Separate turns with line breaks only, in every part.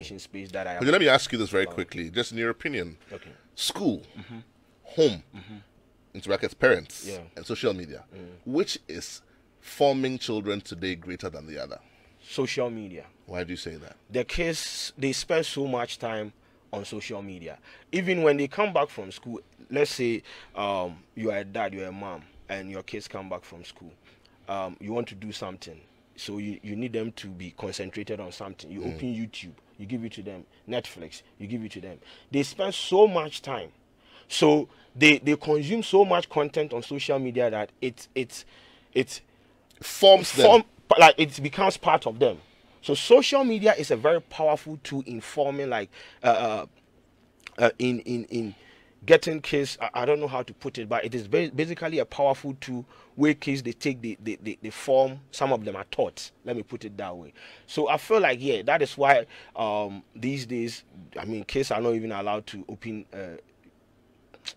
conversation space that I have.
But let me ask you this very quickly, just in your opinion.
Okay.
School, home, into brackets, parents,
Yeah.
and social media. Which is forming children today greater than the other?
Social media.
Why do you say that?
The kids, they spend so much time on social media. Even when they come back from school, let's say you are a dad, you're a mom, and your kids come back from school. You want to do something. So you need them to be concentrated on something. You open YouTube, you give it to them. Netflix, you give it to them. They spend so much time. So they consume so much content on social media that it
Forms them.
like it becomes part of them. So social media is a very powerful tool in forming, like in getting kids. I don't know how to put it, but it is basically a powerful tool where kids they take they form. Some of them are taught. Let me put it that way. So I feel like that is why these days, I mean, kids are not even allowed to open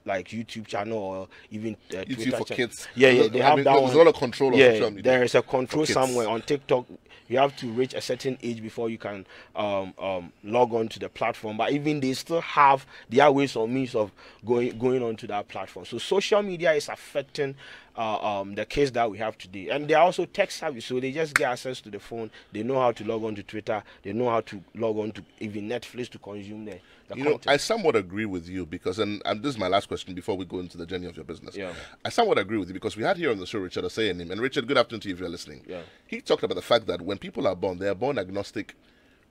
like YouTube channel or even
YouTube
Twitter
for
channel.
kids.
Yeah, they have that one.
There's a lot of control on social media.
There is a control
kids.
somewhere on TikTok. You have to reach a certain age before you can log on to the platform. But even they still have their ways or means of going on to that platform. So social media is affecting the kids that we have today, and they are also tech savvy. So they just get access to the phone. They know how to log on to Twitter. They know how to log on to even Netflix to consume the content.
I somewhat agree with you because, and this is my last question before we go into the journey of your business.
Yeah.
I somewhat agree with you because we had here on the show Richard Osayanim, and Richard, good afternoon to you if you're listening.
Yeah.
He talked about the fact that when people are born, they are born agnostic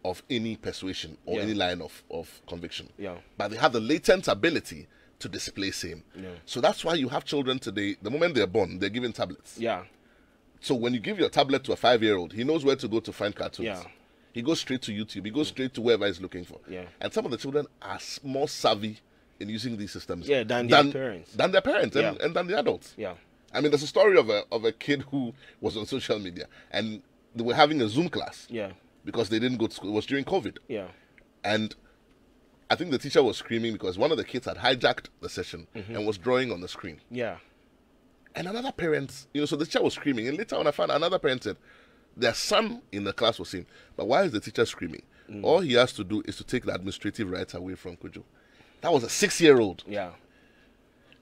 of any persuasion or any line of conviction.
Yeah.
But they have the latent ability to display same.
Yeah.
So that's why you have children today, the moment they're born, they're given tablets.
Yeah.
So when you give your tablet to a 5-year-old, he knows where to go to find cartoons.
Yeah.
He goes straight to YouTube. He goes straight to wherever he's looking for.
Yeah.
And some of the children are more savvy in using these systems
than their parents.
Than their parents and than the adults.
Yeah.
I mean, there's a story of a kid who was on social media and they were having a Zoom class.
Yeah.
Because they didn't go to school. It was during COVID.
Yeah.
And I think the teacher was screaming because one of the kids had hijacked the session and was drawing on the screen.
Yeah.
And another parent, so the teacher was screaming. And later on I found another parent said, their son in the class was saying, but why is the teacher screaming? All he has to do is to take the administrative rights away from Kwadwo. That was a 6-year-old.
Yeah.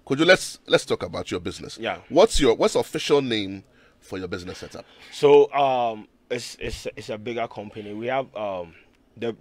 Kwadwo, let's talk about your business.
Yeah.
What's the official name for your business setup?
So it's a bigger company. We have the